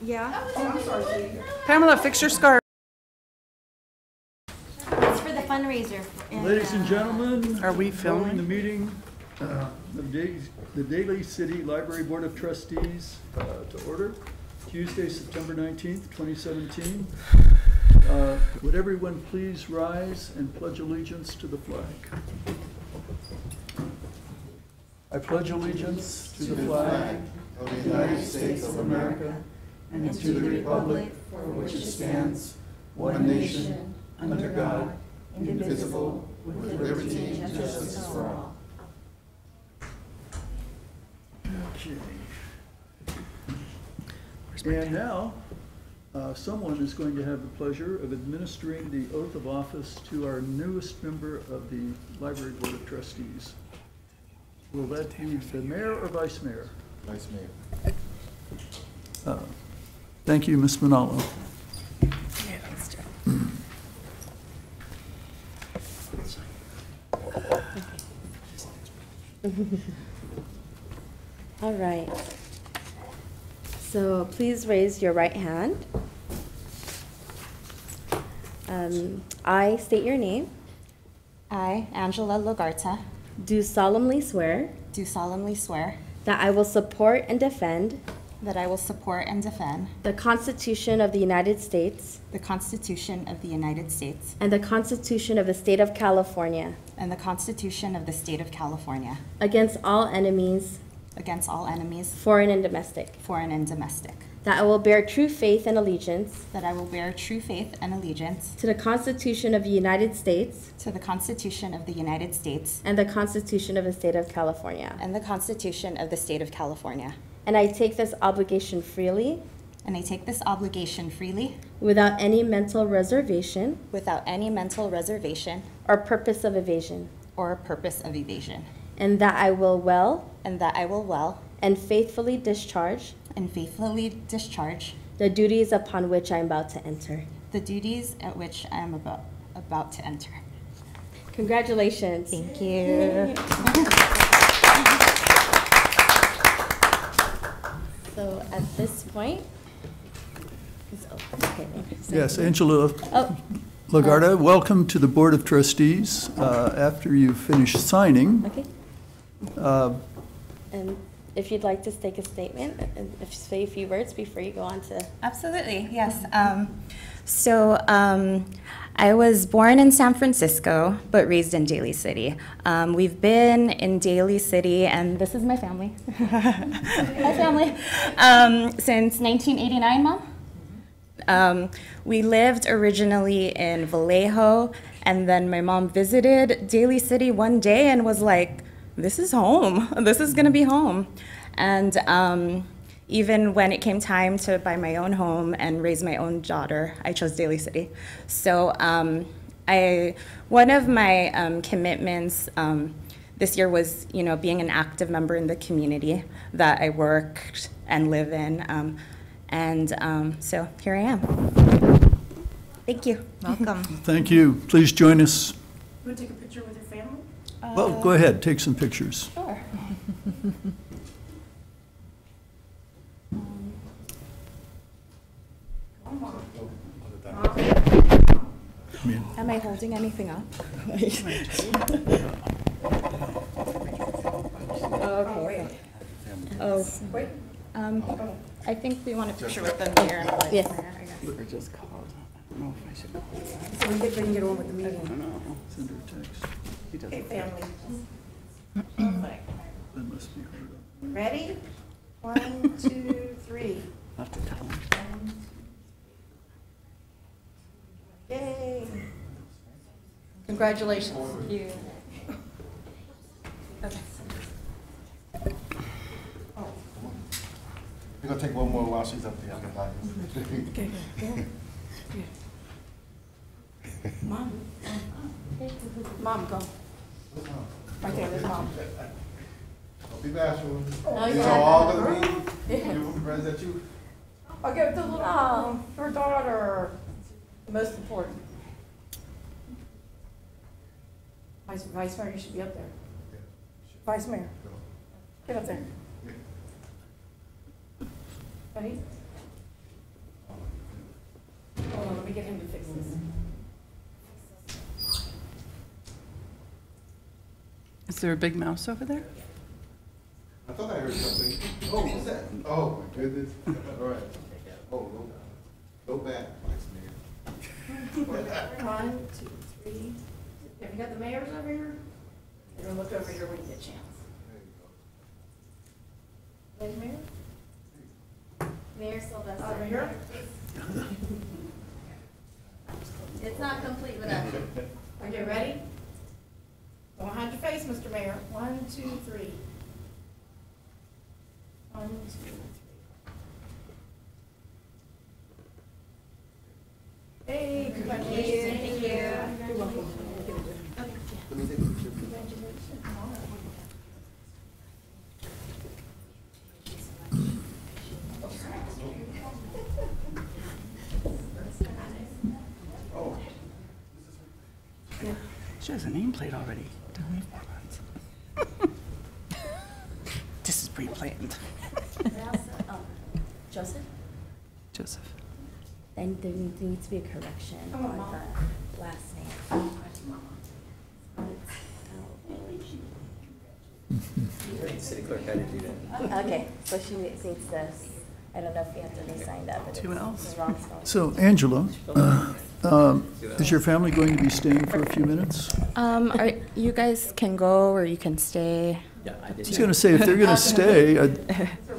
Yeah. Oh, I'm sorry. Pamela, fix your scarf. It's for the fundraiser. Ladies and gentlemen, Are we calling filming? the meeting of the Daly City Library Board of Trustees to order, Tuesday, September 19th, 2017. Would everyone please rise and pledge allegiance to the flag? I pledge allegiance to the flag of the United States of America and to the republic for which it stands, one nation, under God, indivisible, with liberty and justice for all. Okay. And now, someone is going to have the pleasure of administering the oath of office to our newest member of the Library Board of Trustees. Will that be the mayor or vice mayor? Vice Mayor. Thank you, Ms. Manalo. All right. So please raise your right hand. I state your name. I, Angela Lagarta, Do solemnly swear do solemnly swear that I will support and defend that I will support and defend the Constitution of the United States the Constitution of the United States and the Constitution of the State of California and the Constitution of the State of California against all enemies, against all enemies, foreign and domestic. foreign and domestic, That I will bear true faith and allegiance that I will bear true faith and allegiance to the Constitution of the United States to the Constitution of the United States and the Constitution of the State of California. and the Constitution of the State of California. And I take this obligation freely, And I take this obligation freely, without any mental reservation without any mental reservation or purpose of evasion. or purpose of evasion, And that I will well and that I will well and faithfully discharge and faithfully discharge the duties upon which I am about to enter. the duties at which I am about to enter. Congratulations. Thank you. So at this point, okay. Yes, Angela Oh, Lagarta, welcome to the Board of Trustees. After you finish signing, okay. And if you'd like to take a statement and say a few words before you go on to. Absolutely, yes. I was born in San Francisco, but raised in Daly City. We've been in Daly City, and this is my family. My family. Since 1989, Mom. We lived originally in Vallejo, and then my mom visited Daly City one day and was like, this is home. This is going to be home. And even when it came time to buy my own home and raise my own daughter, I chose Daly City. So one of my commitments this year was, being an active member in the community that I worked and live in. So here I am. Thank you. Welcome. thank you. Please join us. You want to take a picture with your family? Well, go ahead, take some pictures. Sure. I mean, Am I holding anything up? Okay. Oh, Wait. I think we want a picture with them here. Yes. We're just called. I don't know if I should. So we can get on with the meeting. I don't know. send her a text. He doesn't. Okay, family. That must be her. Ready? 1, 2, 3. I'll have to tell him. Yay. Congratulations. Thank you. We're gonna take one more while she's up there. Okay, go. Mom. Mom, go. Right there, there's Mom. Don't be bashful. Oh, These yeah. are all gonna be beautiful friends that you. I'll give it to her daughter. The most important. Vice Mayor, you should be up there. Vice Mayor, get up there. Ready? to get him to fix this. Is there a big mouse over there? I thought I heard something. Oh, what's that? Oh, my goodness. All right. Oh, no bad. Thanks, Mayor. 1, 2, 3. Have you got the mayors over here? You're gonna look over here when you get a chance. There you go. Lady Mayor? Mayor Sylvester. Over here? It's not complete without you. Okay, ready? Don't hide your face, Mr. Mayor. 1, 2, 3. 1, 2, 3. Hey, congratulations. Thank you. You're welcome. Let me take a picture. Oh. She has a nameplate already. This is pre-planned. Joseph? Joseph. And there needs to be a correction Come on, on Mom. the last name. City clerk had to do that. Okay, so she needs this. I don't know if you have to re-sign that, but it's Two L's. the wrong spelling. So, Angela, is your family going to be staying for a few minutes? You guys can go or you can stay. Yeah, I I did. was going to say, if they're going to stay, I'd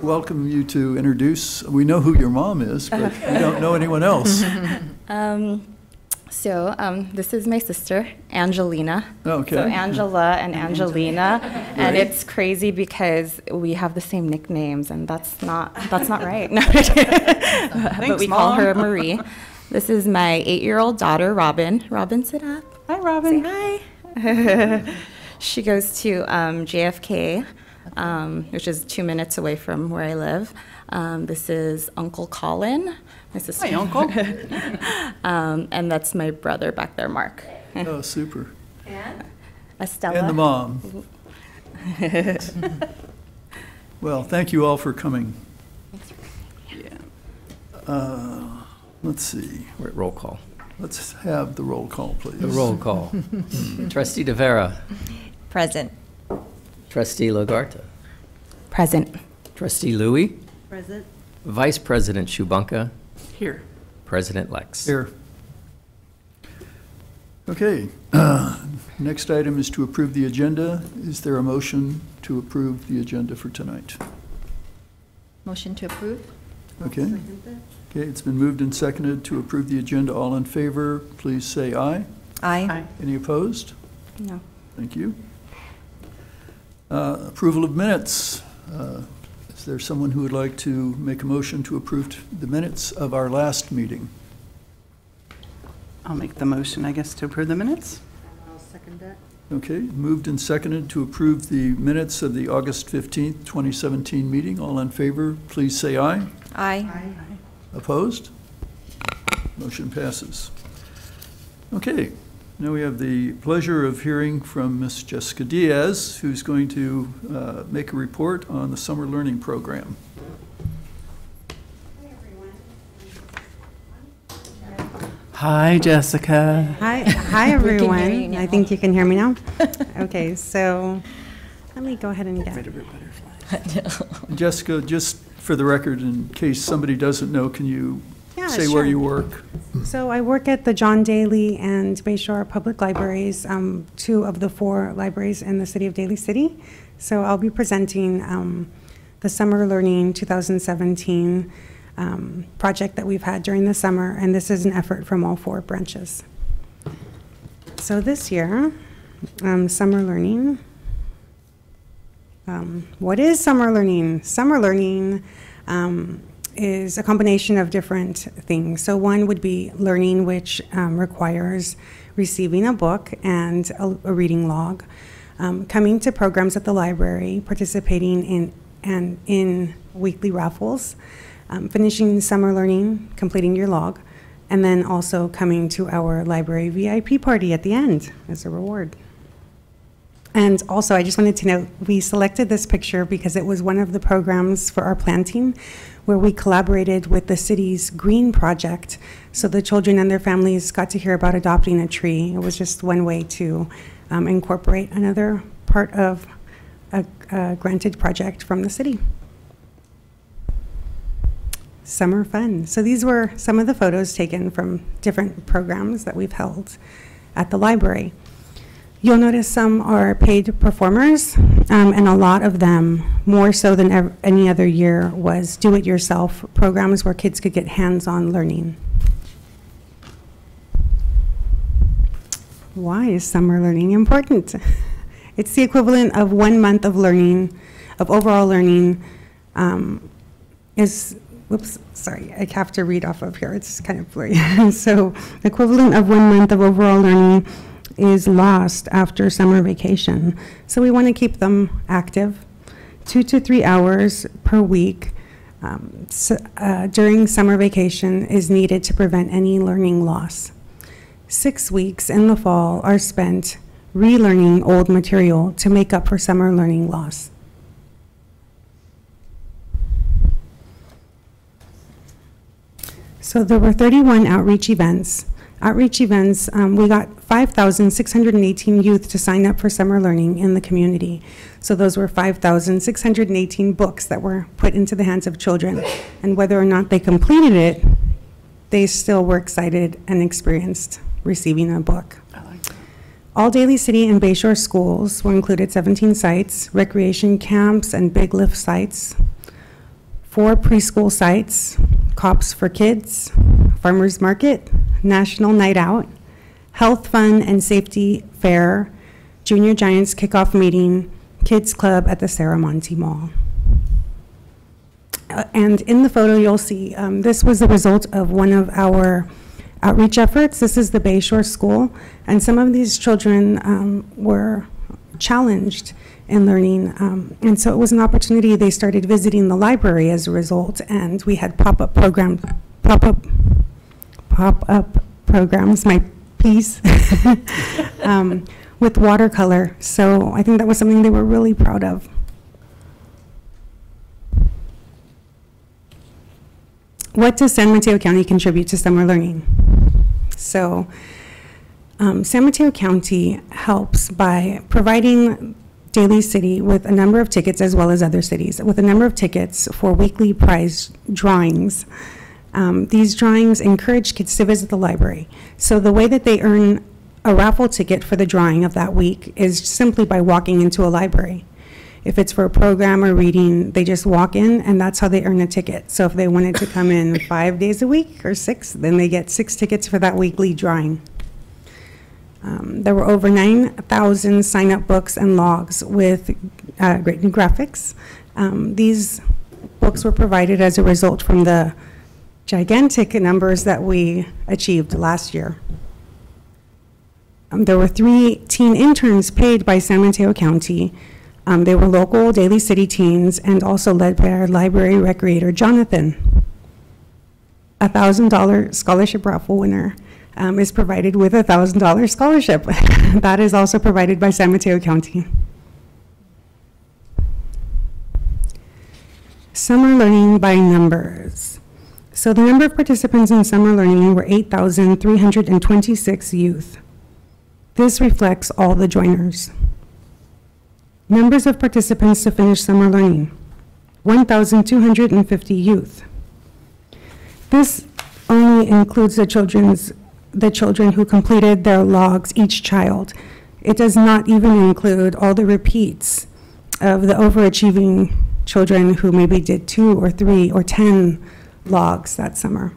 welcome you to introduce. We know who your mom is, but we don't know anyone else. This is my sister, Angelina. Okay. So Angela and Angelina, and it's crazy because we have the same nicknames, and that's not right. No. But we call Mom. her Marie. This is my 8-year-old daughter, Robin. Robin, sit up. Hi, Robin. Say hi. She goes to JFK, which is 2 minutes away from where I live. This is Uncle Colin, my sister. Hi, Uncle. And that's my brother back there, Mark. Oh, super. And? Estella. And the mom. Well, thank you all for coming. Yeah. Let's see. We're at roll call. Let's have the roll call, please. The roll call. Trustee De Vera. Present. Trustee Lagarta. Present. Trustee Louie. Present. Vice President Shubunka. Here. President Lex. Here. Okay. Next item is to approve the agenda. Is there a motion to approve the agenda for tonight? Motion to approve? Okay. Okay, it's been moved and seconded to approve the agenda. All in favor, please say aye. Aye. Hi. Any opposed? No. Thank you. Approval of minutes. Is there someone who would like to make a motion to approve the minutes of our last meeting? I'll make the motion, I guess, to approve the minutes. I'll second that. Okay, moved and seconded to approve the minutes of the August 15th, 2017 meeting. All in favor, please say aye. Aye. Opposed? Motion passes. Okay, now we have the pleasure of hearing from Ms. Jessica Diaz, who's going to make a report on the summer learning program. Hi, Jessica. Hi We can hear you everyone. now. I think you can hear me now. Okay, so let me go ahead and get. Rid of her butterflies. Jessica, just for the record, in case somebody doesn't know, can you Yeah, say where sure. you work? So I work at the John Daly and Bayshore Public Libraries, 2 of the 4 libraries in the city of Daly City. So I'll be presenting the Summer Learning 2017 project that we've had during the summer, and this is an effort from all 4 branches. So this year, Summer Learning. What is summer learning? Summer learning is a combination of different things. So one would be learning, which requires receiving a book and a reading log, coming to programs at the library, participating in weekly raffles, finishing summer learning, completing your log, and then also coming to our library VIP party at the end as a reward. And also, I just wanted to note, we selected this picture because it was one of the programs for our planting where we collaborated with the city's green project. So the children and their families got to hear about adopting a tree. It was just one way to incorporate another part of a granted project from the city. Summer fun. So these were some of the photos taken from different programs that we've held at the library. You'll notice some are paid performers, and a lot of them, more so than any other year, was do-it-yourself programs where kids could get hands-on learning. Why is summer learning important? It's the equivalent of 1 month of learning, of overall learning, whoops, sorry, I have to read off of here, it's kind of blurry. So, equivalent of 1 month of overall learning is lost after summer vacation. So we want to keep them active, 2 to 3 hours per week during summer vacation is needed to prevent any learning loss. 6 weeks in the fall are spent relearning old material to make up for summer learning loss. So there were 31 outreach events. We got 5,618 youth to sign up for summer learning in the community. So those were 5,618 books that were put into the hands of children. And whether or not they completed it, they still were excited and experienced receiving a book. All Daly City and Bayshore schools were included 17 sites, recreation camps and big lift sites, 4 preschool sites, COPS for kids, farmers market, National Night Out, Health Fun and Safety Fair, Junior Giants Kickoff Meeting, Kids Club at the Saramonte Mall. And in the photo you'll see, this was the result of one of our outreach efforts. This is the Bayshore School, and some of these children were challenged in learning, and so it was an opportunity. They started visiting the library as a result, and we had pop-up programs, my piece, with watercolor. So I think that was something they were really proud of. What does San Mateo County contribute to summer learning? So San Mateo County helps by providing Daly City with a number of tickets, as well as other cities, with a number of tickets for weekly prize drawings. These drawings encourage kids to visit the library. So the way that they earn a raffle ticket for the drawing of that week is simply by walking into a library. If it's for a program or reading, they just walk in, and that's how they earn a ticket. So if they wanted to come in 5 days a week or 6, then they get 6 tickets for that weekly drawing. There were over 9,000 sign-up books and logs with great new graphics. These books were provided as a result from the gigantic numbers that we achieved last year. There were 3 teen interns paid by San Mateo County. They were local Daly City teens and also led by our library recreator, Jonathan. A $1,000 scholarship raffle winner is provided with a $1,000 scholarship. That is also provided by San Mateo County. Summer learning by numbers. So the number of participants in summer learning were 8,326 youth. This reflects all the joiners. Numbers of participants to finish summer learning, 1,250 youth. This only includes the children who completed their logs, each child. It does not even include all the repeats of the overachieving children who maybe did 2 or 3 or 10 logs that summer.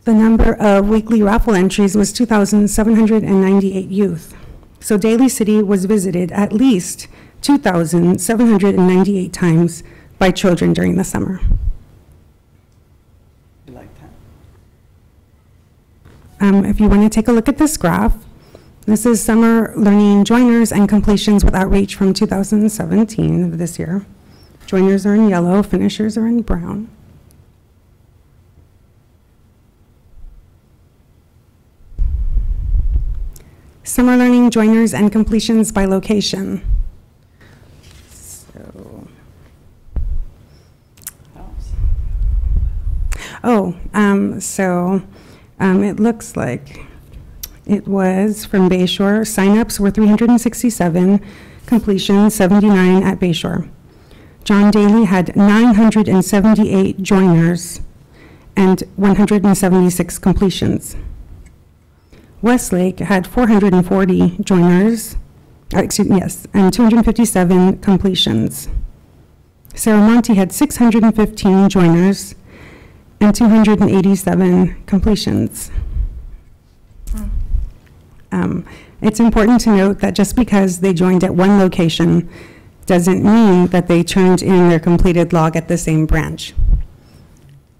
The number of weekly raffle entries was 2,798 youth. So Daly City was visited at least 2,798 times by children during the summer. You like that? If you want to take a look at this graph, this is summer learning joiners and completions with outreach from 2017 of this year. Joiners are in yellow, finishers are in brown. summer learning joiners and completions by location. So, it looks like it was from Bayshore. Signups were 367, completions 79 at Bayshore. John Daly had 978 joiners and 176 completions. Westlake had 440 joiners, and 257 completions. Serramonte had 615 joiners and 287 completions. It's important to note that just because they joined at one location doesn't mean that they turned in their completed log at the same branch.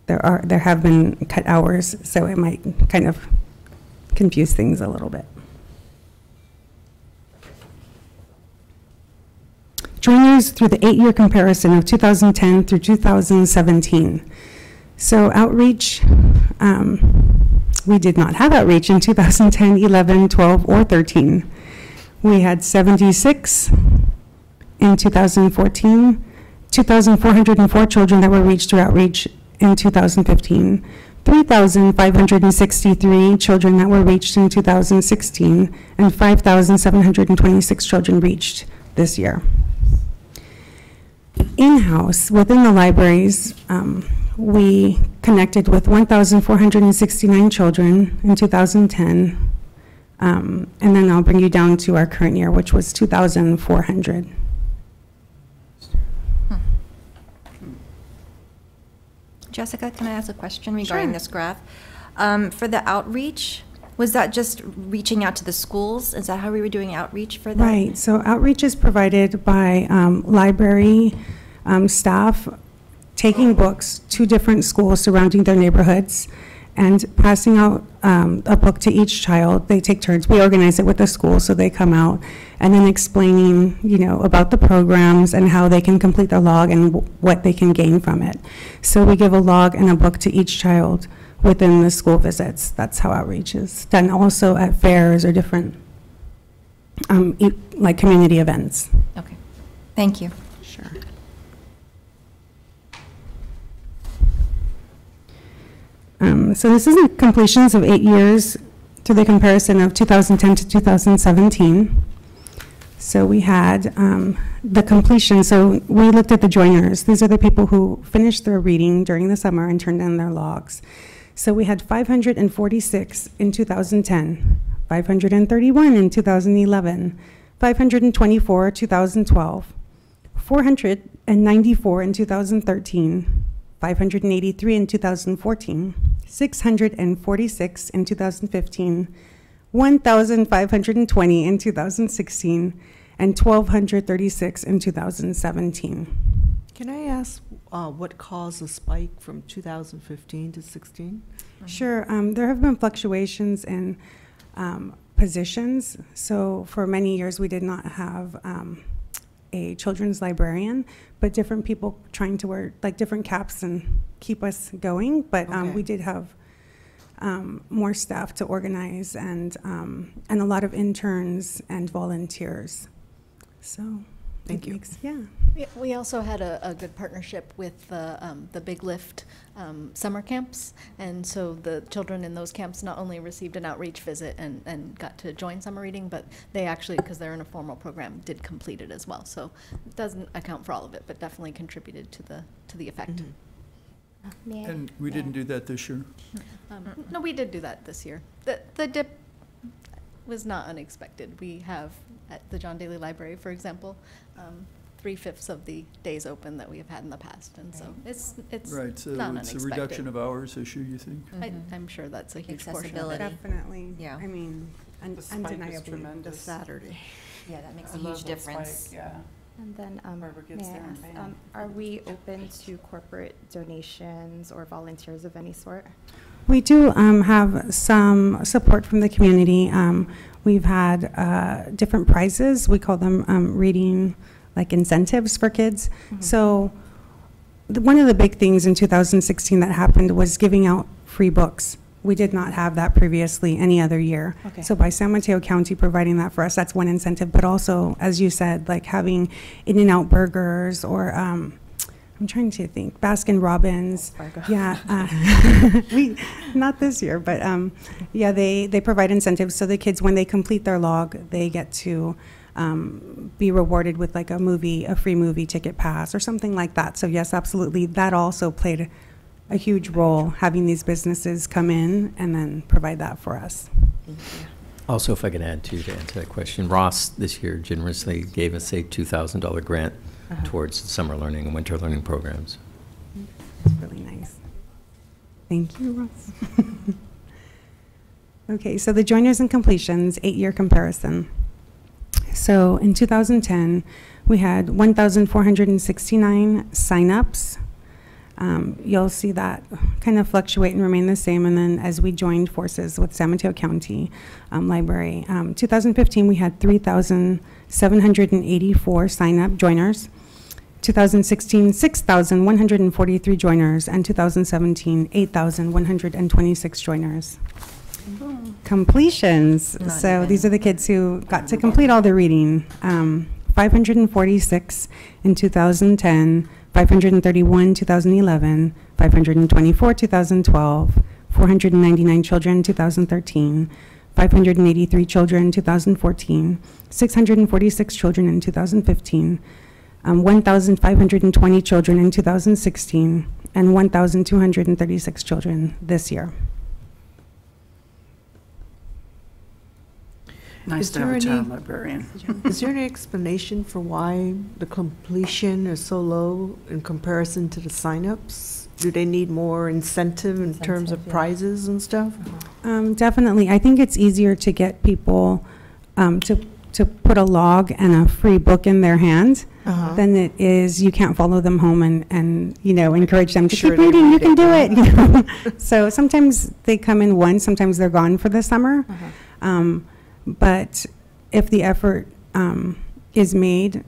There have been cut hours, so it might kind of confuse things a little bit. Joiners through the 8-year comparison of 2010 through 2017. So outreach, we did not have outreach in 2010, 11, 12, or 13. We had 76 in 2014, 2,404 children that were reached through outreach in 2015, 3,563 children that were reached in 2016, and 5,726 children reached this year. In-house, within the libraries, we connected with 1,469 children in 2010, and then I'll bring you down to our current year, which was 2,400. Jessica, can I ask a question regarding this graph? For the outreach, was that just reaching out to the schools? Is that how we were doing outreach for that? Right, so outreach is provided by library staff taking books to different schools surrounding their neighborhoods and passing out a book to each child. They take turns. We organize it with the school, so they come out and then explaining, about the programs and how they can complete the log and what they can gain from it. So we give a log and a book to each child within the school visits. That's how outreach is done. Also at fairs or different, like community events. Okay, thank you. Sure. So this is the completions of 8 years through the comparison of 2010 to 2017. So we had the completion. So we looked at the joiners. These are the people who finished their reading during the summer and turned in their logs. So we had 546 in 2010, 531 in 2011, 524 in 2012, 494 in 2013, 583 in 2014, 646 in 2015, 1,520 in 2016, and 1,236 in 2017. Can I ask what caused the spike from 2015 to 16? Sure. There have been fluctuations in positions. So for many years, we did not have a children's librarian, but different people trying to wear like different caps and keep us going. But we did have more staff to organize and a lot of interns and volunteers. So thank you. We also had a good partnership with the Big Lift summer camps, and so the children in those camps not only received an outreach visit and got to join summer reading, but they actually, because they're in a formal program, did complete it as well. So it doesn't account for all of it, but definitely contributed to the effect. Mm-hmm. And we didn't do that this year? No, we did do that this year. The dip was not unexpected. We have, at the John Daly Library, for example, 3/5 of the days open that we have had in the past, and so it's right. So not it's unexpected. a reduction of hours issue, you think? I'm sure that's a huge portion of Accessibility. it. Definitely. Yeah. I mean, The spike is undeniably. tremendous. The Saturday. Yeah, that makes I a love huge that difference. spike, yeah. And then, Whoever gets may I there in ask, van. are we open to corporate donations or volunteers of any sort? We do have some support from the community. We've had different prizes. We call them reading like incentives for kids. Mm-hmm. So one of the big things in 2016 that happened was giving out free books We did not have that previously any other year. Okay. So by San Mateo County providing that for us, that's one incentive. But also, as you said, like having In-N-Out burgers or I'm trying to think, Baskin Robbins. Yeah, not this year, but yeah, they provide incentives. So the kids, when they complete their log, they get to be rewarded with like a free movie ticket pass or something like that. So yes, absolutely. That also played a huge role, having these businesses come in and then provide that for us. Also, if I can add to answer that question, Ross this year generously gave us a $2,000 grant towards the summer learning and winter learning programs. That's really nice. Thank you, Ross. Okay, so the joiners and completions, 8-year comparison. So in 2010, we had 1,469 signups. You'll see that kind of fluctuate and remain the same. And then as we joined forces with San Mateo County Library, 2015 we had 3,784 sign-up joiners. 2016, 6,143 joiners, and 2017, 8,126 joiners. Completions. So these are the kids who got to complete all the reading. 546 in 2010. 531 2011, 524 2012, 499 children 2013, 583 children 2014, 646 children in 2015, 1,520 children in 2016, and 1,236 children this year. Nice to have a child librarian. Is there any explanation for why the completion is so low in comparison to the signups? Do they need more incentive in terms of prizes and stuff? Definitely. I think it's easier to get people to put a log and a free book in their hand than it is you can't follow them home and you know, encourage them to keep reading, you can do it. You know? So sometimes they come in once, sometimes they're gone for the summer. But if the effort is made,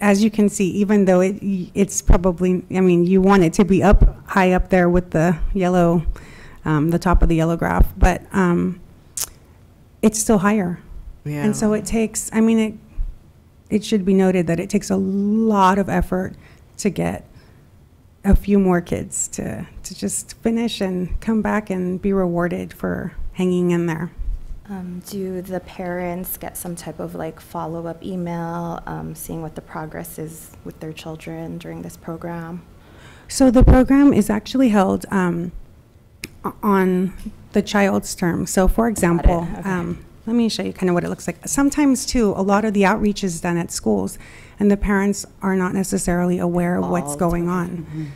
as you can see, even though it's probably, I mean, you want it to be high up there with the yellow, the top of the yellow graph, but it's still higher. Yeah. And so it takes, I mean, it should be noted that it takes a lot of effort to get a few more kids to just finish and come back and be rewarded for hanging in there. Do the parents get some type of like follow-up email, seeing what the progress is with their children during this program? So the program is actually held on the child's term. So for example, okay. Let me show you kind of what it looks like. Sometimes too, a lot of the outreach is done at schools and the parents are not necessarily aware of what's going on.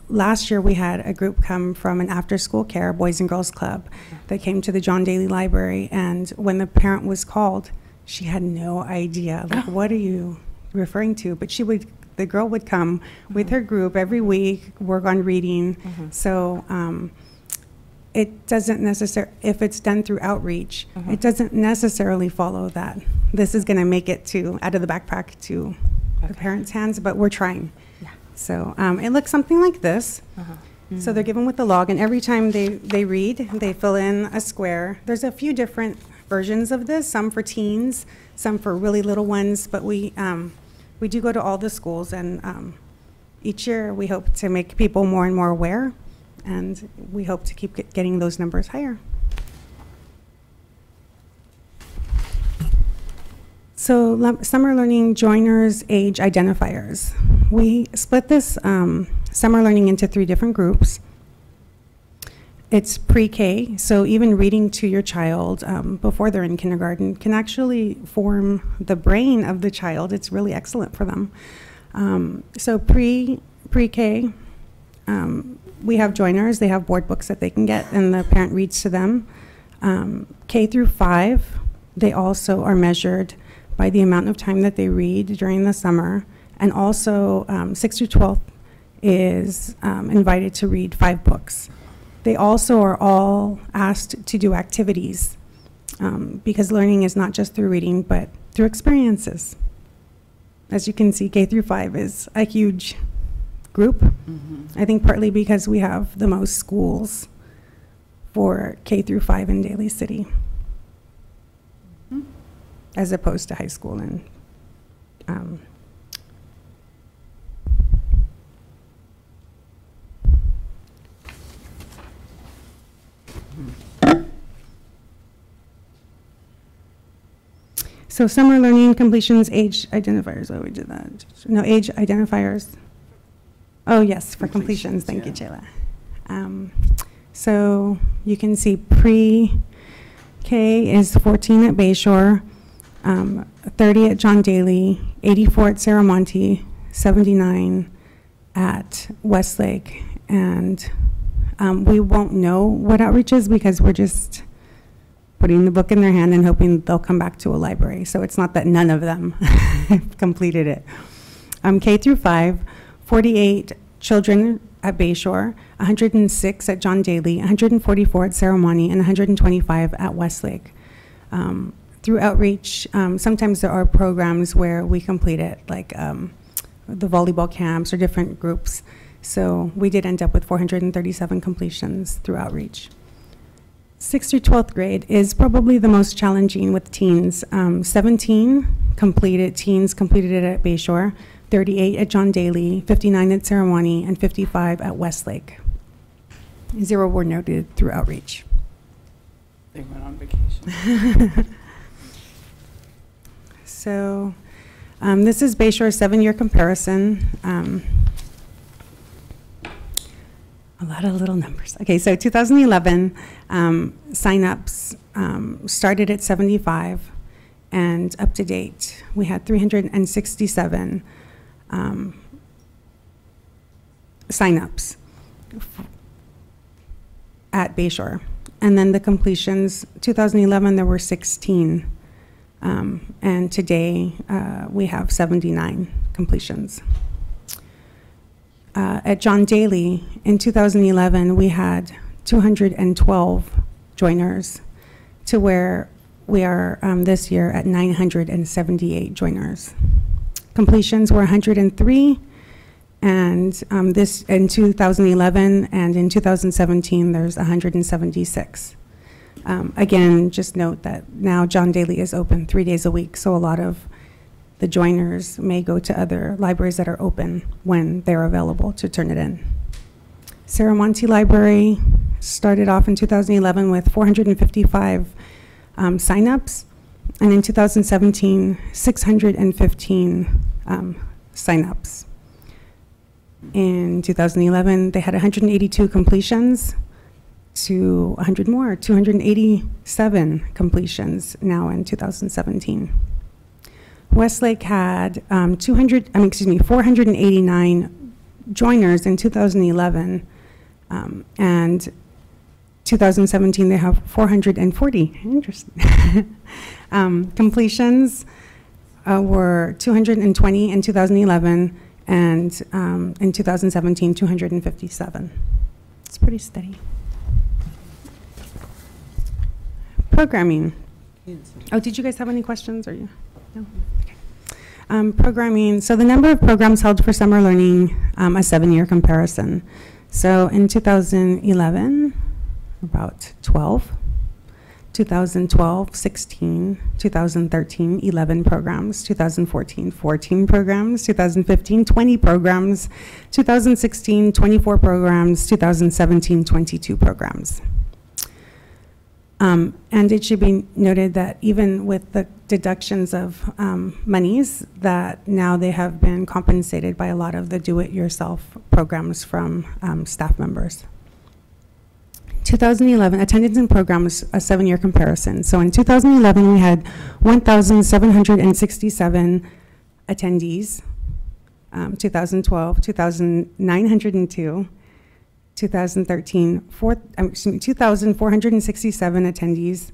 Last year we had a group come from an after-school care Boys and Girls Club that came to the John Daly Library, and when the parent was called, she had no idea, like, what are you referring to? But the girl would come with her group every week, work on reading. So it doesn't necessarily, if it's done through outreach, it doesn't necessarily follow that this is gonna make it out of the backpack to the parents' hands, but we're trying. So it looks something like this. So they're given with the log, and every time they read, they fill in a square. There's a few different versions of this, some for teens, some for really little ones, but we do go to all the schools, and each year we hope to make people more and more aware, and we hope to keep getting those numbers higher. So summer learning joiners age identifiers. We split this summer learning into 3 different groups. It's pre-K, so even reading to your child before they're in kindergarten can actually form the brain of the child. It's really excellent for them. So pre-K, we have joiners. They have board books that they can get, and the parent reads to them. K through 5, they also are measured by the amount of time that they read during the summer. And also 6 through 12 is invited to read 5 books. They also are all asked to do activities because learning is not just through reading, but through experiences. As you can see, K through 5 is a huge group. I think partly because we have the most schools for K through 5 in Daly City, as opposed to high school and so summer learning completions, age identifiers. Oh, we did that. No, age identifiers. Oh, yes, for completions. Thank you, Jayla. So you can see pre-K is 14 at Bayshore, 30 at John Daly, 84 at Saramonte, 79 at Westlake. And we won't know what outreach is because we're just putting the book in their hand and hoping they'll come back to a library. So it's not that none of them completed it. K through 5, 48 children at Bayshore, 106 at John Daly, 144 at Saramonte, and 125 at Westlake. Through outreach, sometimes there are programs where we complete it, like the volleyball camps or different groups. So we did end up with 437 completions through outreach. 6th through 12th grade is probably the most challenging with teens. 17 teens completed it at Bayshore, 38 at John Daly, 59 at Saramonte, and 55 at Westlake. 0 were noted through outreach. They went on vacation. So this is Bayshore's 7-year comparison. A lot of little numbers. Okay, so 2011 signups started at 75, and up to date we had 367 signups at Bayshore. And then the completions, 2011 there were 16, and today we have 79 completions. At John Daly, in 2011, we had 212 joiners, to where we are this year at 978 joiners. Completions were 103, and this in 2011, and in 2017, there's 176. Again, just note that now John Daly is open 3 days a week, so a lot of the joiners may go to other libraries that are open when they're available to turn it in. Saramonte Library started off in 2011 with 455 signups, and in 2017, 615 signups. In 2011, they had 182 completions to 100 more, 287 completions now in 2017. Westlake had 489 joiners in 2011, and 2017 they have 440. Interesting. Completions were 220 in 2011, and in 2017 257. It's pretty steady. Programming. Oh, did you guys have any questions? Or you? No? Okay. Programming, so the number of programs held for summer learning, a 7-year comparison. So in 2011, about 12, 2012, 16, 2013, 11 programs, 2014, 14 programs, 2015, 20 programs, 2016, 24 programs, 2017, 22 programs. And it should be noted that even with the deductions of monies, that now they have been compensated by a lot of the do-it-yourself programs from staff members. 2011, attendance in programs, a 7-year comparison. So in 2011, we had 1,767 attendees. 2012, 2,902. 2013, 2,467 attendees.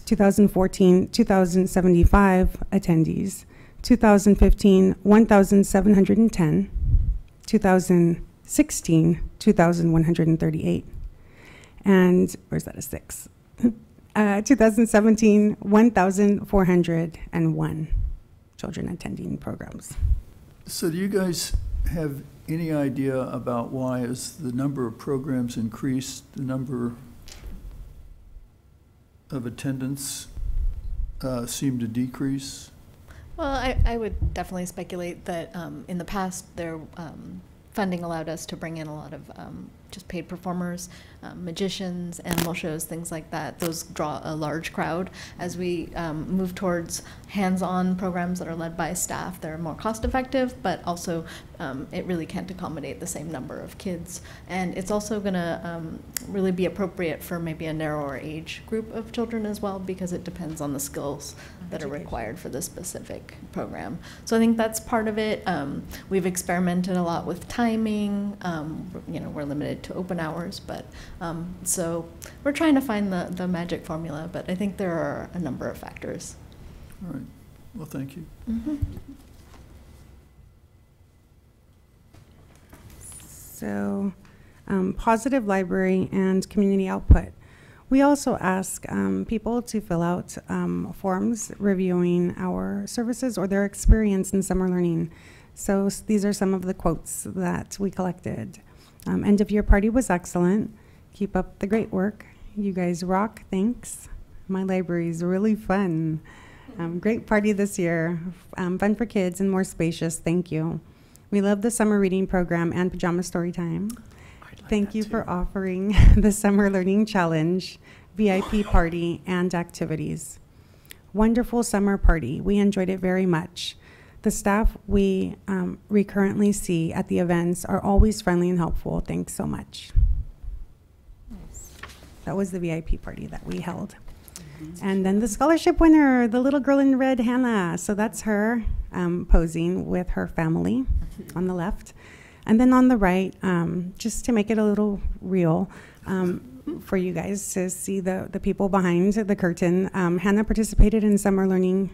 2014, 2,075 attendees. 2015, 1,710. 2016, 2,138. And where's that a 6? 2017, 1,401 children attending programs. So do you guys have any idea about why, as the number of programs increased, the number of attendance seem to decrease? Well, I would definitely speculate that in the past, their funding allowed us to bring in a lot of just paid performers, magicians, animal shows, things like that. Those draw a large crowd. As we move towards hands-on programs that are led by staff, they're more cost-effective, but also it really can't accommodate the same number of kids. And it's also going to really be appropriate for maybe a narrower age group of children as well, because it depends on the skills that are required for this specific program. So I think that's part of it. We've experimented a lot with timing. We're limited to open hours, but so we're trying to find the magic formula, but I think there are a number of factors. All right. Well, thank you. Mm-hmm. So, positive library and community output. We also ask people to fill out forms reviewing our services or their experience in summer learning. So these are some of the quotes that we collected. End of year party was excellent. Keep up the great work. You guys rock, thanks. My library is really fun. Great party this year. Fun for kids and more spacious, thank you. We love the summer reading program and pajama story time. Thank you for offering the Summer Learning Challenge, VIP party, and activities. Wonderful summer party. We enjoyed it very much. The staff we currently see at the events are always friendly and helpful. Thanks so much. Nice. That was the VIP party that we held. Mm-hmm. And then the scholarship winner, the little girl in red, Hannah. So that's her posing with her family on the left. And then on the right, just to make it a little real, for you guys to see the people behind the curtain, Hannah participated in summer learning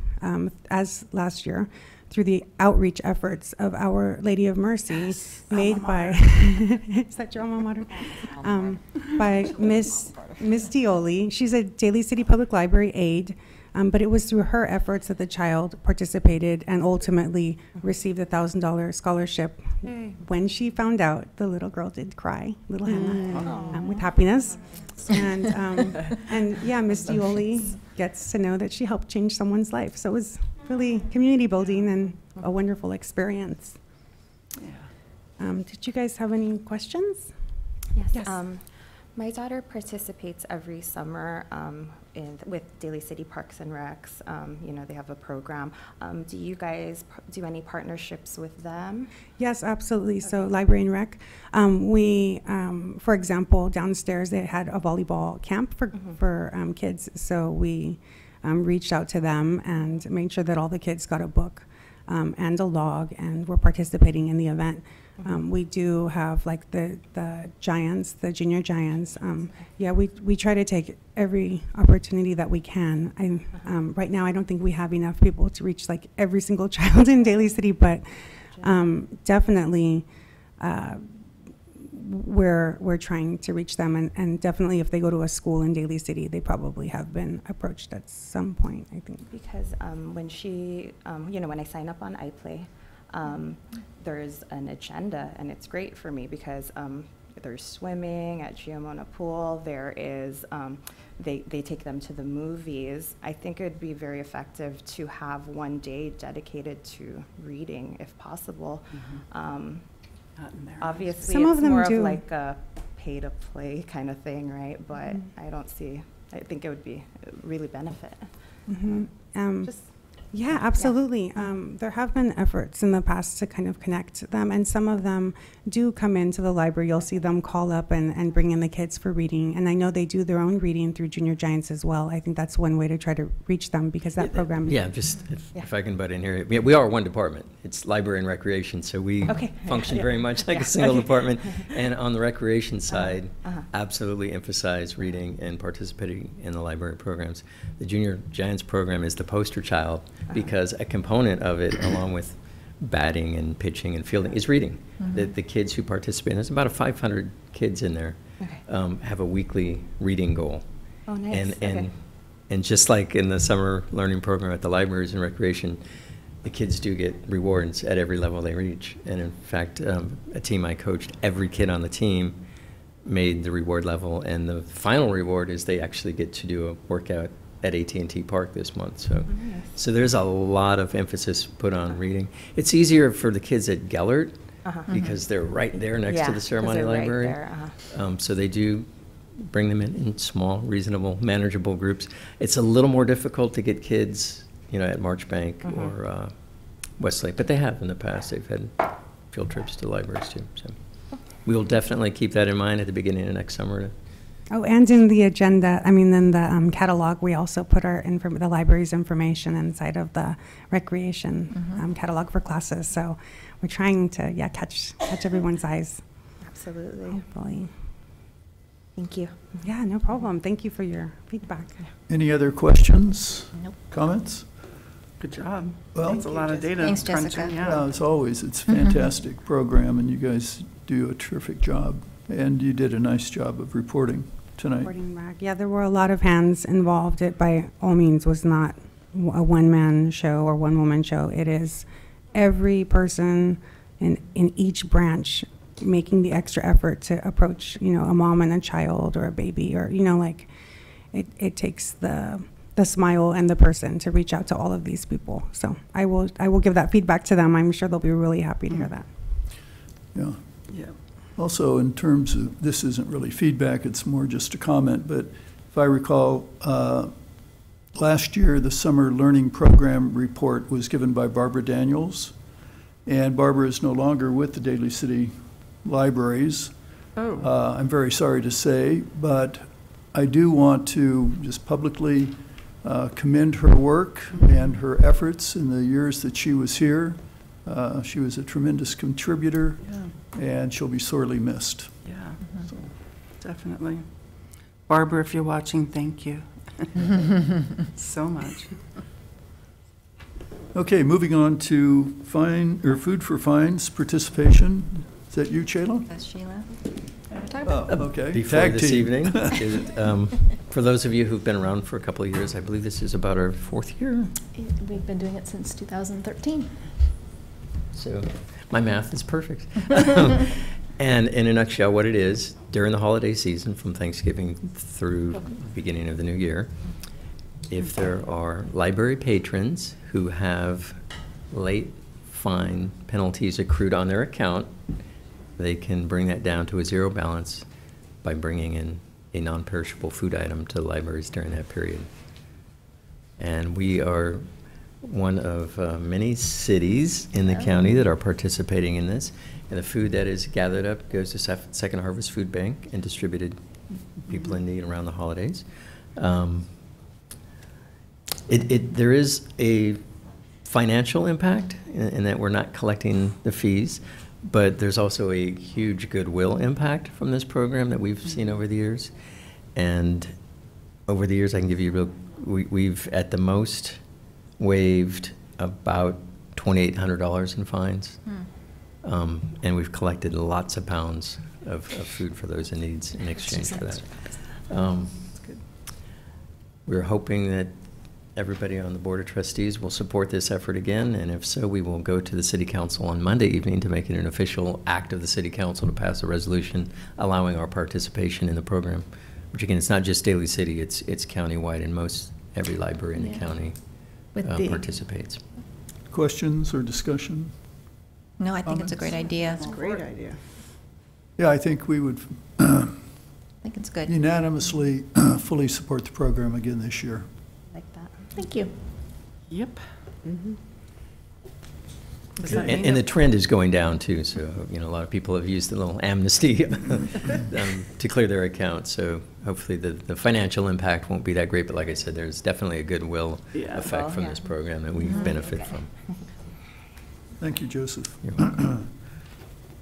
as last year through the outreach efforts of Our Lady of Mercy, made by, is that your alma mater? By Miss Daly. She's a Daly City Public Library aide, but it was through her efforts that the child participated and ultimately received a $1,000 scholarship. When she found out, the little girl did cry, little Hannah, with happiness. And yeah, Miss Daly gets to know that she helped change someone's life. So it was really community building and a wonderful experience. Did you guys have any questions? Yes. My daughter participates every summer with Daly City Parks and Recs. They have a program. Do you guys do any partnerships with them? Yes, absolutely. Okay. So Library and Rec, we, for example, downstairs they had a volleyball camp for kids. So we reached out to them and made sure that all the kids got a book and a log, and were participating in the event. We do have like the giants, the junior giants. Yeah, we try to take every opportunity that we can. Right now, I don't think we have enough people to reach like every single child in Daly City, but definitely we're trying to reach them, and definitely if they go to a school in Daly City, they probably have been approached at some point, I think. Because when she, when I sign up on iPlay, there's an agenda, and it's great for me because there's swimming at Giamona Pool. There is, they take them to the movies. I think it would be very effective to have one day dedicated to reading, if possible. Obviously, some it's of them more do. of like a pay-to-play kind of thing, right? But I think it would be really benefit. Yeah, absolutely. There have been efforts in the past to kind of connect them, and some of them do come into the library. You'll see them call up and bring in the kids for reading, and I know they do their own reading through Junior Giants as well. I think that's one way to try to reach them, because that program... Yeah, just if I can butt in here. We are one department. It's library and recreation, so we function very much like a single department. And on the recreation side, absolutely emphasize reading and participating in the library programs. The Junior Giants program is the poster child, because a component of it, along with batting and pitching and fielding, is reading. The kids who participate, there's about 500 kids in there, have a weekly reading goal. Oh, nice. And just like in the summer learning program at the libraries and recreation, the kids do get rewards at every level they reach. And in fact, a team I coached, every kid on the team made the reward level, and the final reward is they actually get to do a workout at AT&T Park this month. So there's a lot of emphasis put on reading. It's easier for the kids at Gellert because they're right there next to the ceremony library. So they do bring them in small, reasonable, manageable groups. It's a little more difficult to get kids, at Marchbank or Westlake, but they have in the past. They've had field trips to libraries too. So we will definitely keep that in mind at the beginning of next summer. Oh, and in the agenda, in the catalog, we also put the library's information inside of the recreation catalog for classes. So we're trying to, catch everyone's eyes. Absolutely. Hopefully. Thank you. Yeah, no problem. Thank you for your feedback. Any other questions? Nope. Comments? Good job. Well, That's a lot of data Thanks, crunching. Jessica. Yeah. As always, it's a fantastic program, and you guys do a terrific job. And you did a nice job of reporting tonight. Reporting back. Yeah, there were a lot of hands involved. It by all means was not a one-man show or one-woman show. It is every person in each branch making the extra effort to approach, a mom and a child or a baby, or, it takes the smile and the person to reach out to all of these people. So I will give that feedback to them. I'm sure they'll be really happy to hear that. Yeah. Yeah. Also, in terms of, this isn't really feedback, it's more just a comment, but if I recall, last year the Summer Learning Program report was given by Barbara Daniels, and Barbara is no longer with the Daly City Libraries. Oh. I'm very sorry to say, but I do want to just publicly commend her work and her efforts in the years that she was here. She was a tremendous contributor, and she'll be sorely missed. Yeah, definitely. Barbara, if you're watching, thank you so much. Okay, moving on to Food for Fines participation. Is that you, Shayla? That's Sheila. Okay. Before Tag this team. evening, for those of you who've been around for a couple of years, I believe this is about our 4th year. We've been doing it since 2013. So my math is perfect. And in a nutshell, what it is, during the holiday season, from Thanksgiving through the beginning of the new year, if there are library patrons who have late fine penalties accrued on their account, they can bring that down to a zero balance by bringing in a non-perishable food item to the libraries during that period. And we are one of many cities in the county that are participating in this. And the food that is gathered up goes to Second Harvest Food Bank and distributed people in need around the holidays. There is a financial impact in that we're not collecting the fees, but there's also a huge goodwill impact from this program that we've seen over the years. And over the years, I can give you we've at the most waived about $2,800 in fines. And we've collected lots of pounds of food for those in needs in exchange for that. We're hoping that everybody on the Board of Trustees will support this effort again, and if so, we will go to the City Council on Monday evening to make it an official act of the City Council to pass a resolution allowing our participation in the program, which again, it's not just Daly City, it's countywide, and every library in the county participates. Questions or discussion? No, I think it's a great idea. It's a great idea. Yeah, I think we would I think it's good. unanimously fully support the program again this year. Like that. Thank you. Yep. And the trend is going down too, so a lot of people have used a little amnesty to clear their accounts, so hopefully the financial impact won't be that great, but like I said, there's definitely a goodwill effect from this program that we benefit from. Thank you, Joseph. You're welcome.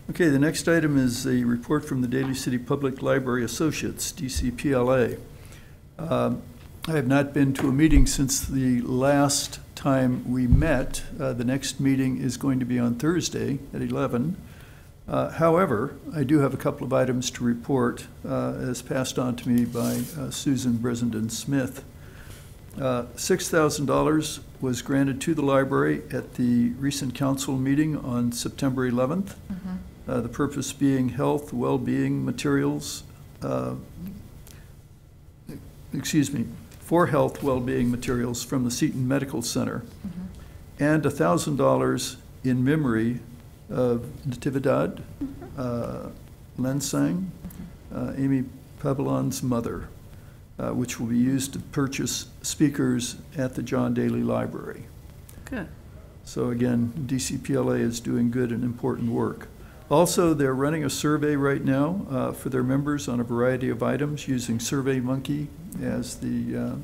Okay, the next item is a report from the Daly City Public Library Associates, DCPLA. I have not been to a meeting since the last time we met. The next meeting is going to be on Thursday at 11. However, I do have a couple of items to report as passed on to me by Susan Brissenden Smith. $6,000 was granted to the library at the recent council meeting on September 11th. The purpose being health, well-being materials for health well-being materials from the Seton Medical Center, and $1,000 in memory of Natividad Lensang, Amy Pabelon's mother, which will be used to purchase speakers at the John Daly Library. Good. So again, DCPLA is doing good and important work. Also, they're running a survey right now for their members on a variety of items using SurveyMonkey as the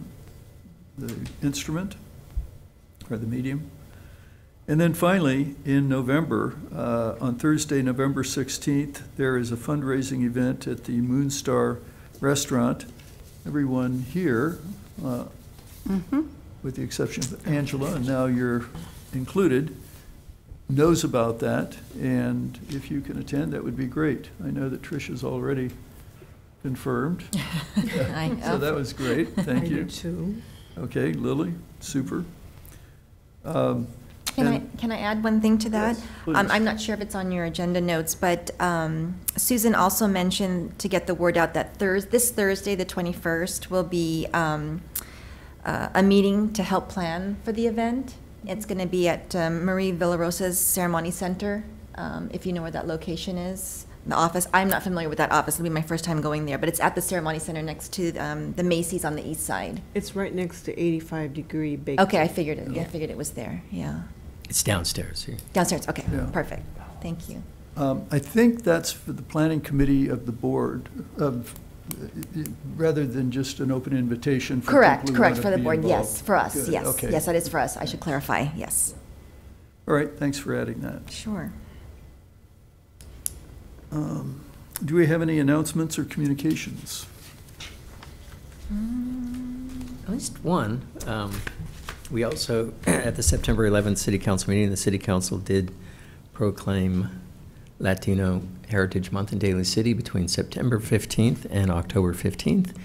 instrument or the medium. And then finally, in November, on Thursday, November 16th, there is a fundraising event at the Moonstar Restaurant. Everyone here, with the exception of Angela, and now you're included, knows about that, and if you can attend, that would be great. I know that Tricia's already confirmed. So that was great, thank you. I do too. Okay, Lily, super. Can I add one thing to that? Yes, please. I'm not sure if it's on your agenda notes, but Susan also mentioned to get the word out that this Thursday, the 21st, will be a meeting to help plan for the event. It's going to be at Marie Villarosa's Ceremony Center, if you know where that location is. The office, I'm not familiar with that office. It'll be my first time going there, but it's at the Ceremony Center next to the Macy's on the east side. It's right next to 85 Degree Bakery. Okay, I figured it. Yeah. I figured it was there. Yeah. It's downstairs here. Downstairs. Okay. Yeah. Perfect. Thank you. I think that's for the planning committee of the board, rather than just an open invitation for Correct. people who Correct want for to the be board. involved. Yes, for us. Good, Yes. okay. Yes, that is for us. I should clarify. Yes. All right, thanks for adding that. Sure. Do we have any announcements or communications? At least one. We also, at the September 11th City Council meeting, the City Council did proclaim Latino Heritage Month in Daly City between September 15th and October 15th.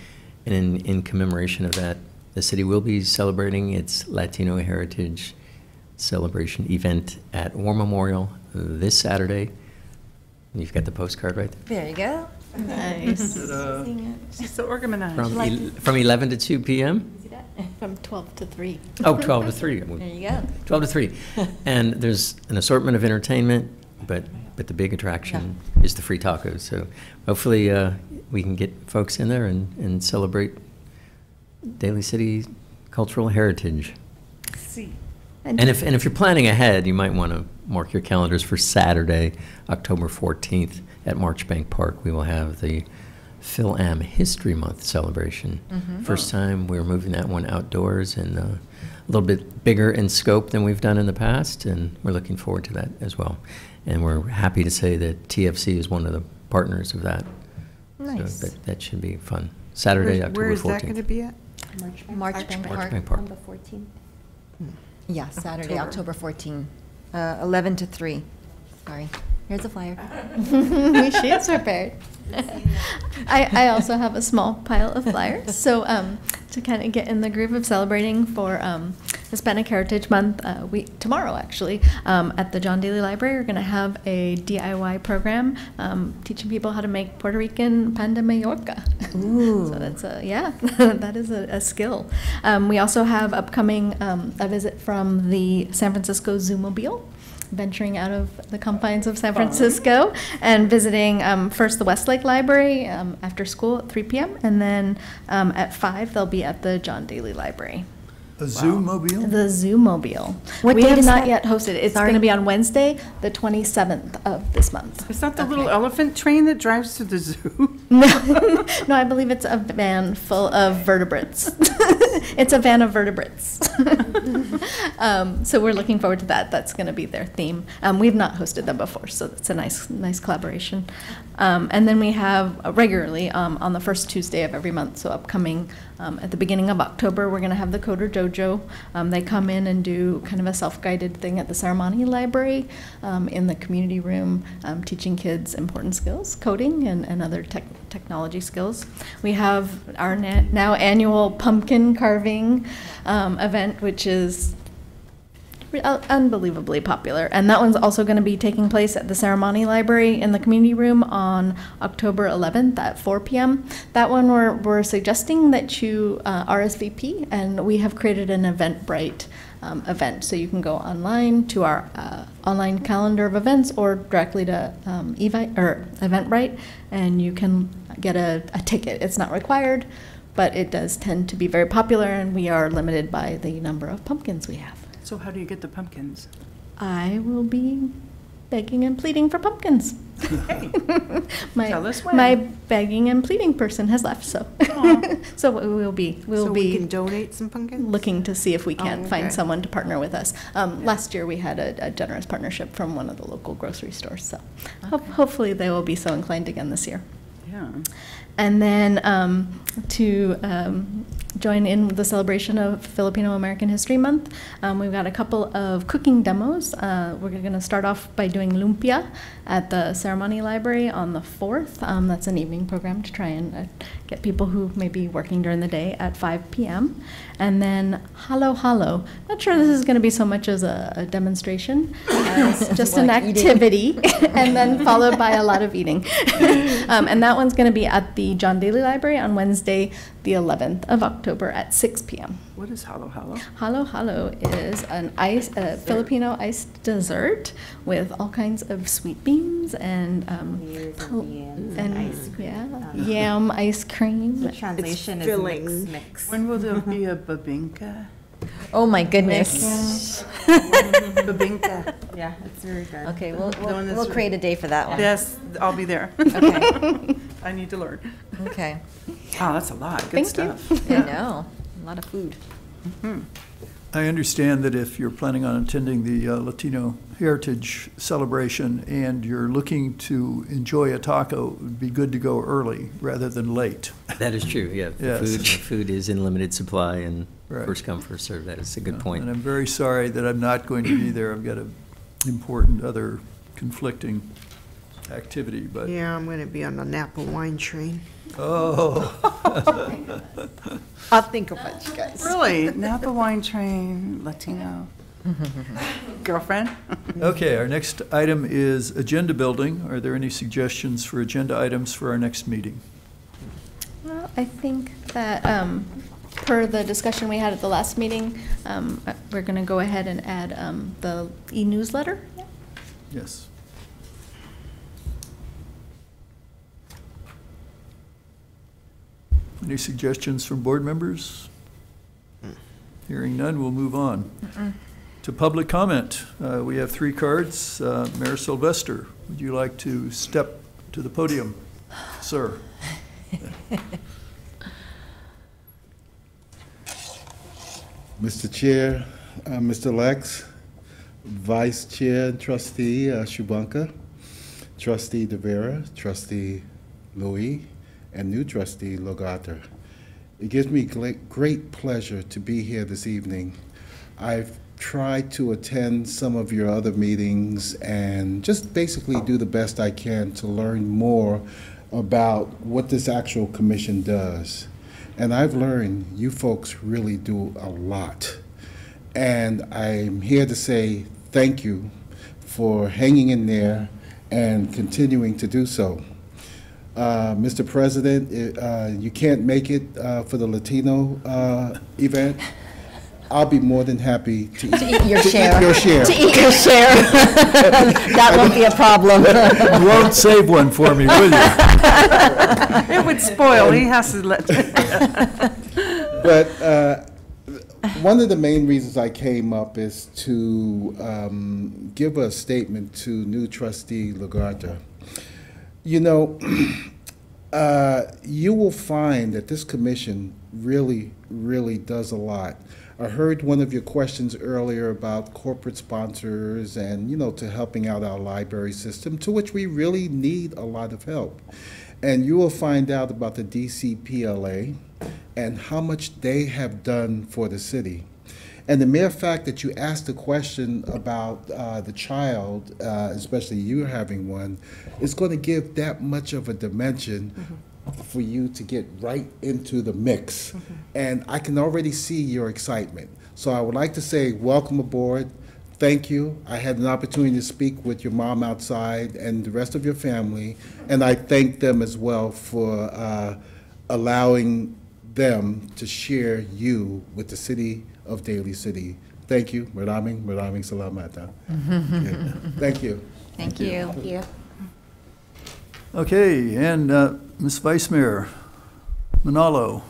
And in commemoration of that, the city will be celebrating its Latino Heritage celebration event at War Memorial this Saturday. You've got the postcard right there. There you go. Nice. She's so organized. From 11 to 2 p.m.? From 12 to 3. Oh, 12 to 3. There you go. 12 to 3. And there's an assortment of entertainment, but the big attraction is the free tacos. So hopefully we can get folks in there and celebrate Daly City cultural heritage. See. And if you're planning ahead, you might want to mark your calendars for Saturday, October 14th at Marchbank Park. We will have the Phil-Am History Month celebration. First time we're moving that one outdoors and a little bit bigger in scope than we've done in the past, and we're looking forward to that as well. And we're happy to say that TFC is one of the partners of that. Nice. So that should be fun. Saturday, October 14th. Where is that going to be at? Marchbank Park. Marchbank Park. On the 14th. Yeah, Saturday, October 14, 11 to 3. Sorry. Here's a flyer. She's prepared. I also have a small pile of flyers. So to kind of get in the groove of celebrating for Hispanic Heritage Month, tomorrow actually, at the John Daly Library, we're going to have a DIY program teaching people how to make Puerto Rican pan de Mallorca. Ooh. So that's that is a skill. We also have upcoming a visit from the San Francisco Zoomobile, venturing out of the confines of San Francisco and visiting first the Westlake Library after school at 3 p.m. and then at 5 they'll be at the John Daly Library. A Zoomobile? The Zoomobile. What we date have is not that? yet hosted it. It's going to be on Wednesday, the 27th of this month. Is that the little elephant train that drives to the zoo? No, I believe it's a van full of vertebrates. It's a van of vertebrates. So we're looking forward to that. That's going to be their theme. We've not hosted them before, so it's a nice collaboration. And then we have regularly on the first Tuesday of every month, so upcoming at the beginning of October, we're going to have the Coder Dojo. They come in and do kind of a self-guided thing at the Ceremony Library in the community room, teaching kids important skills, coding and other technology skills. We have our now annual pumpkin carving event, which is unbelievably popular. And that one's also going to be taking place at the Ceremony Library in the community room on October 11th at 4 p.m. That one we're suggesting that you RSVP, and we have created an Eventbrite event. So you can go online to our online calendar of events or directly to Eventbrite, and you can get a ticket. It's not required, but it does tend to be very popular, and we are limited by the number of pumpkins we have. So how do you get the pumpkins? I will be begging and pleading for pumpkins. Hey, tell us when. My begging and pleading person has left, so so we'll be we can donate some pumpkins? looking to see if we can find okay. someone to partner with us. Last year we had a generous partnership from one of the local grocery stores, so hopefully they will be so inclined again this year. Yeah. And then to join in the celebration of Filipino American History Month, we've got a couple of cooking demos. We're going to start off by doing lumpia at the Ceremony Library on the 4th. That's an evening program to try and get people who may be working during the day at 5 p.m. And then halo halo. Not sure this is going to be so much as a demonstration as just an activity, and then followed by a lot of eating. And that one's going to be at the John Daly Library on Wednesday, the 11th of October at 6 p.m. What is halo halo? Halo halo is a Filipino iced dessert with all kinds of sweet beans and ice cream. Yam ice cream. The translation is filling. mix. When will there be a babinka? Oh my goodness. Babinka. Yeah, it's very good. Okay, one we'll that's- create a day for that one. Yes, I'll be there. Okay. I need to learn. Okay. Oh, that's a lot. Good Thank you. stuff. I know, a lot of food. I understand that if you're planning on attending the Latino Heritage Celebration and you're looking to enjoy a taco, it would be good to go early rather than late. That is true, yeah. Yes. Food is in limited supply, and Right. first come, first served. That is a good And point. I'm very sorry that I'm not going to be there. I've got an important other conflicting activity, but, Yeah, I'm going to be on the Napa wine train. oh. I'll think about you guys. Really? Napa Wine Train, Latino. Girlfriend? Okay, our next item is agenda building. Are there any suggestions for agenda items for our next meeting? Well, I think that per the discussion we had at the last meeting, we're going to go ahead and add the e-newsletter. Yes. Any suggestions from board members? Hearing none, we'll move on. To public comment, we have 3 cards. Mayor Sylvester, would you like to step to the podium, sir? Mr. Chair, Mr. Lex, Vice Chair and Trustee Shubanka, Trustee DeVera, Trustee Louis, and new Trustee Logata. It gives me great pleasure to be here this evening. I've tried to attend some of your other meetings and just basically do the best I can to learn more about what this actual commission does. And I've learned you folks really do a lot. And I'm here to say thank you for hanging in there and continuing to do so. Mr. President, you can't make it for the Latino event. I'll be more than happy to eat your share. Eat your share. To eat your share. That won't be a problem. You won't save one for me, will you? It would spoil. He has to let. But one of the main reasons I came up is to give a statement to new Trustee Lagarta. You know, you will find that this commission really, really does a lot. I heard one of your questions earlier about corporate sponsors and, you know, to helping out our library system, to which we really need a lot of help. And you will find out about the DCPLA and how much they have done for the city. And the mere fact that you asked a question about the child, especially you having one, is going to give that much of a dimension for you to get right into the mix. And I can already see your excitement. So I would like to say welcome aboard. thank you. I had an opportunity to speak with your mom outside and the rest of your family, and I thank them as well for allowing them to share you with the city of Daly City. Thank you. Maraming salamat. Okay. Thank you. Thank you. Thank you. Okay, and Ms. Vice Mayor Manalo.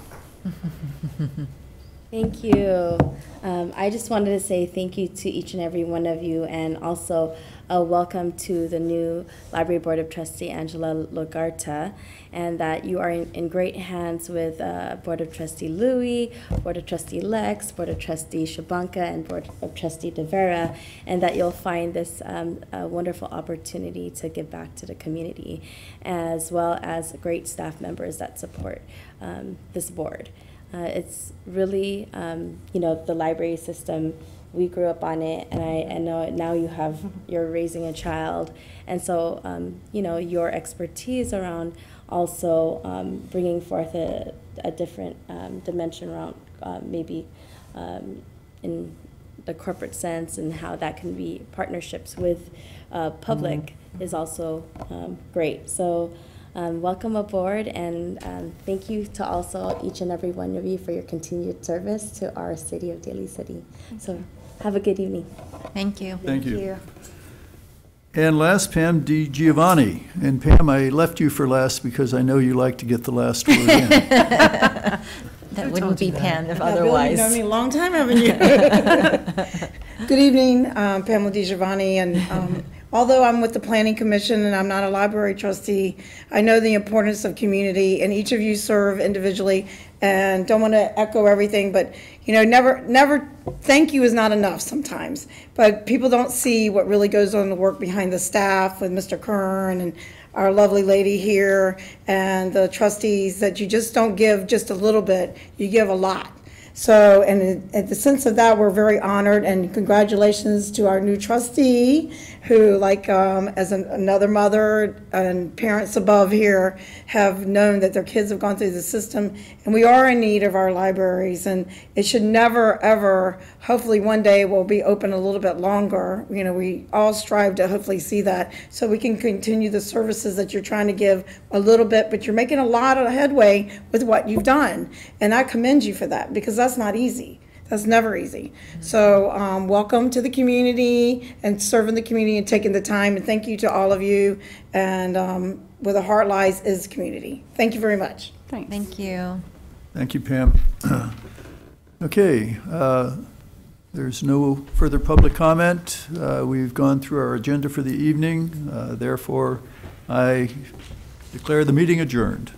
Thank you. I just wanted to say thank you to each and every one of you, and also a welcome to the new Library Board of Trustee, Angela Logarta, and that you are in great hands with Board of Trustee Louie, Board of Trustee Lex, Board of Trustee Shabanka, and Board of Trustee DeVera, and that you'll find this a wonderful opportunity to give back to the community, as well as great staff members that support this board. It's really, the library system, we grew up on it, and I know now you're raising a child. And so, your expertise around also bringing forth a different dimension around maybe in the corporate sense and how that can be partnerships with public is also great. So. Welcome aboard, and thank you to also each and every one of you for your continued service to our city of Daly City. So have a good evening. Thank you. Thank you. And last, Pam DiGiovanni. And Pam, I left you for last because I know you like to get the last word in. That wouldn't be Pam if otherwise. You've known me a long time, haven't you? Good evening, Pamela DiGiovanni, and although I'm with the Planning Commission and I'm not a library trustee, I know the importance of community, and each of you serve individually, and don't want to echo everything, but never thank you is not enough sometimes, but people don't see what really goes on in the work behind the staff with Mr. Kern and our lovely lady here and the trustees, that you just don't give just a little bit, you give a lot. So, and in the sense of that, we're very honored, and congratulations to our new trustee, who, as another mother and parents above here, have known that their kids have gone through the system, and we are in need of our libraries, and it should never, ever, hopefully one day will be open a little bit longer. We all strive to hopefully see that, so we can continue the services that you're trying to give a little bit, but you're making a lot of headway with what you've done, and I commend you for that, because that's not easy. That's never easy. So welcome to the community and serving the community and taking the time. And thank you to all of you. And where the heart lies is community. Thank you very much. Thanks. Thank you. Thank you, Pam. Okay. There's no further public comment. We've gone through our agenda for the evening. Therefore, I declare the meeting adjourned.